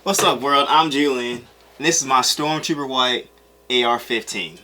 What's up, world? I'm Julian, and this is my Stormtrooper White AR-15.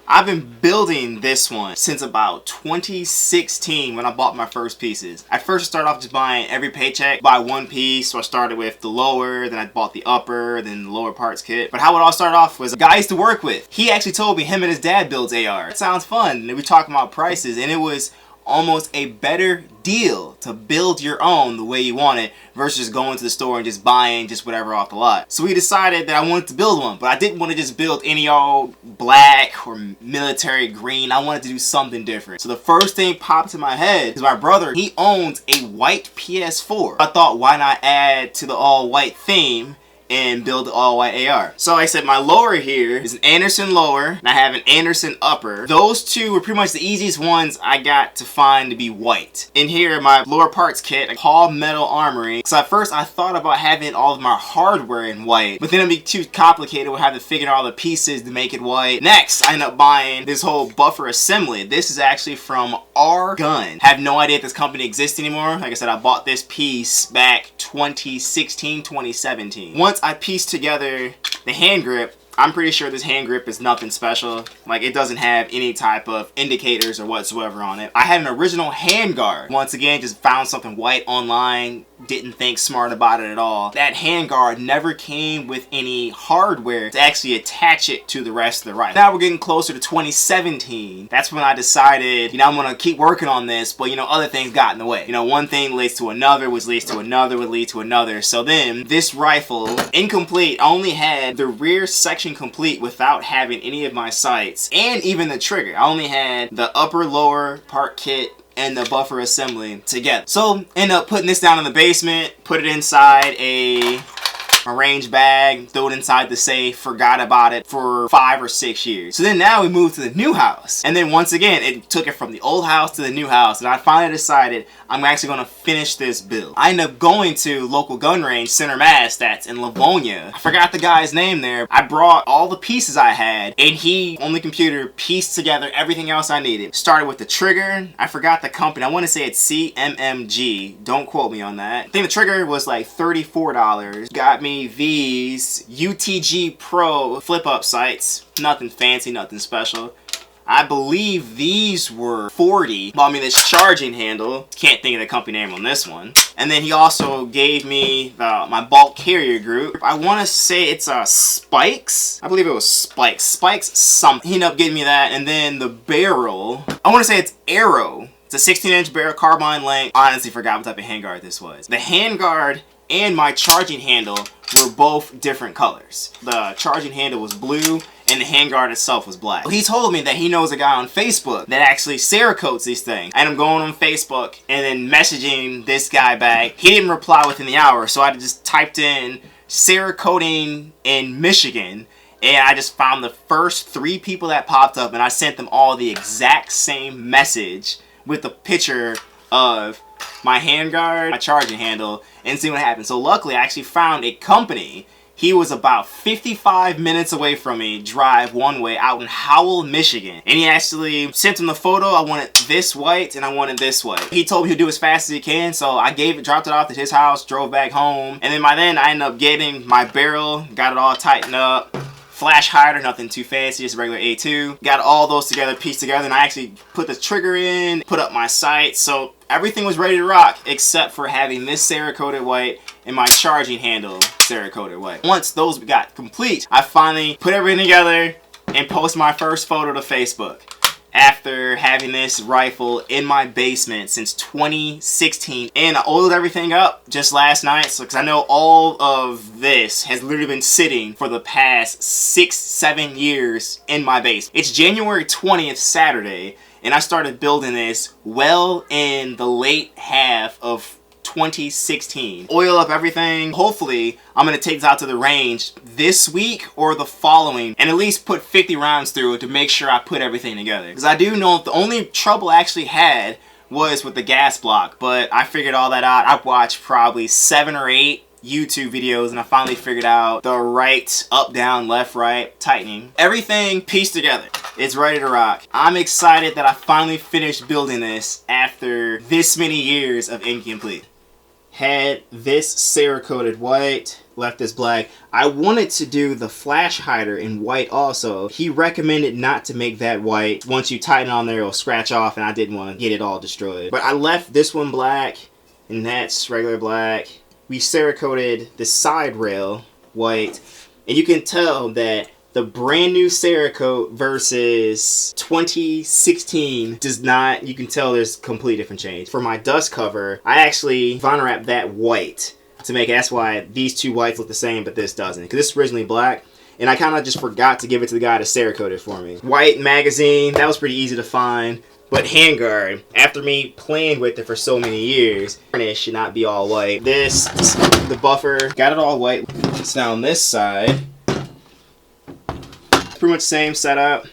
I've been building this one since about 2016 when I bought my first pieces. At first I started off just buying every paycheck, buy one piece, so I started with the lower, then I bought the upper, then the lower parts kit. But how it all started off was a guy I used to work with. He actually told me him and his dad builds AR. It sounds fun, and we were talking about prices, and it was almost a better deal to build your own the way you want it versus going to the store and just buying just whatever off the lot. So we decided that I wanted to build one, but I didn't want to just build any old black or military green. I wanted to do something different. So the first thing popped in my head is my brother, he owns a white PS4. I thought, why not add to the all white theme and build the all-white AR. So like I said, my lower here is an Anderson lower, and I have an Anderson upper. Those two were pretty much the easiest ones I got to find to be white. In here, my lower parts kit, a Hall Metal Armory. So at first I thought about having all of my hardware in white, but then it'd be too complicated. We'll have to figure out all the pieces to make it white. Next, I ended up buying this whole buffer assembly. This is actually from R-Gun. Have no idea if this company exists anymore. Like I said, I bought this piece back 2016, 2017. Once I pieced together the hand grip, I'm pretty sure this hand grip is nothing special. Like, it doesn't have any type of indicators or whatsoever on it. I had an original hand guard. Once again, just found something white online. Didn't think smart about it at all. That hand guard never came with any hardware to actually attach it to the rest of the rifle. Now we're getting closer to 2017. That's when I decided, I'm gonna keep working on this, but other things got in the way. One thing leads to another, which leads to another, would lead to another. So then, this rifle, incomplete, I only had the rear section complete without having any of my sights, and even the trigger. I only had the upper lower part kit and the buffer assembly together. So end up putting this down in the basement, put it inside a range bag, throw it inside the safe, forgot about it for 5 or 6 years. So then now we moved to the new house. And then once again, it took it from the old house to the new house. And I finally decided I'm actually going to finish this build. I ended up going to local gun range, Center Mass, that's in Livonia. I forgot the guy's name there. I brought all the pieces I had, and he, on the computer, pieced together everything else I needed. Started with the trigger. I forgot the company. I want to say it's CMMG. Don't quote me on that. I think the trigger was like $34. Got me these UTG Pro flip-up sights. Nothing fancy, nothing special. I believe these were $40. Bought me this charging handle. Can't think of the company name on this one. And then he also gave me my bulk carrier group. I want to say it's Spikes. I believe it was Spikes. Spikes something. He ended up getting me that. And then the barrel, I want to say it's Arrow. It's a 16-inch barrel, carbine length. Honestly forgot what type of handguard this was. The handguard and my charging handle were both different colors. The charging handle was blue and the handguard itself was black. He told me that he knows a guy on Facebook that actually Cerakotes these things. And I'm going on Facebook and then messaging this guy back. He didn't reply within the hour, so I just typed in Cerakoting in Michigan, and I just found the first 3 people that popped up, and I sent them all the exact same message with a picture of my handguard, my charging handle, and see what happened. So luckily, I actually found a company. He was about 55 minutes away from me, drive one way, out in Howell, Michigan. And he actually sent him the photo. I wanted this white and I wanted this white. He told me he'd do as fast as he can, so I dropped it off at his house, drove back home. And then by then, I ended up getting my barrel, got it all tightened up. Flash hider, nothing too fancy, just a regular A2. Got all those together, pieced together, and I actually put the trigger in, put up my sights, so everything was ready to rock, except for having this Cerakoted white and my charging handle Cerakoted white. Once those got complete, I finally put everything together and posted my first photo to Facebook. After having this rifle in my basement since 2016, and I oiled everything up just last night, so because I know all of this has literally been sitting for the past 6-7 years in my basement. It's January 20th, Saturday, and I started building this well in the late half of 2016. Oil up everything. Hopefully, I'm going to take this out to the range this week or the following and at least put 50 rounds through it to make sure I put everything together. Because I do know the only trouble I actually had was with the gas block, but I figured all that out. I watched probably 7 or 8 YouTube videos and I finally figured out the right up, down, left, right tightening. Everything pieced together. It's ready to rock. I'm excited that I finally finished building this after this many years of incomplete. Had this Cerakoted white, left this black. I wanted to do the flash hider in white also. He recommended not to make that white. Once you tighten on there, it'll scratch off and I didn't want to get it all destroyed. But I left this one black and that's regular black. We Cerakoted the side rail white, and you can tell that the brand new Cerakote versus 2016 does not, you can tell there's a complete different change. For my dust cover, I actually vinyl wrapped that white to make it, that's why these two whites look the same, but this doesn't. Because this is originally black, and I kind of just forgot to give it to the guy to Cerakote it for me. White magazine, that was pretty easy to find. But handguard, after me playing with it for so many years, it should not be all white. This, the buffer, got it all white. It's now on this side. Pretty much same setup.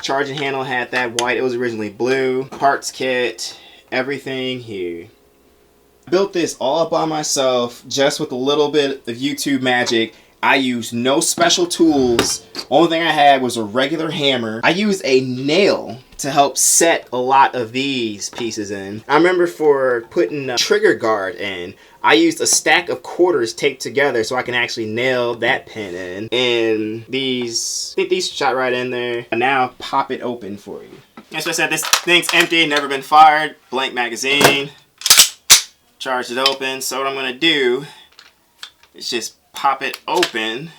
Charging handle had that white. It was originally blue. Parts kit, everything here. Built this all by myself, just with a little bit of YouTube magic. I used no special tools. Only thing I had was a regular hammer. I used a nail to help set a lot of these pieces in. I remember for putting a trigger guard in, I used a stack of quarters taped together so I can actually nail that pin in. And these, I think these shot right in there. And now pop it open for you. As I said, this thing's empty, never been fired. Blank magazine. Charged it open. So what I'm gonna do is just pop it open.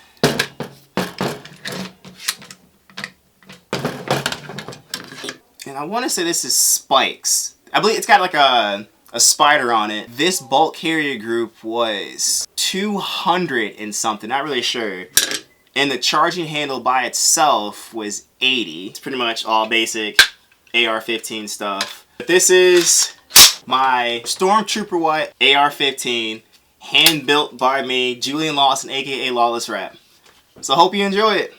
And I want to say this is spikes. I believe it's got like a spider on it. This bolt carrier group was 200 and something, not really sure. And the charging handle by itself was 80. It's pretty much all basic AR-15 stuff. But this is my Stormtrooper white AR-15. Hand built by me, Julian Lawson, aka Lawless Rap. So I hope you enjoy it.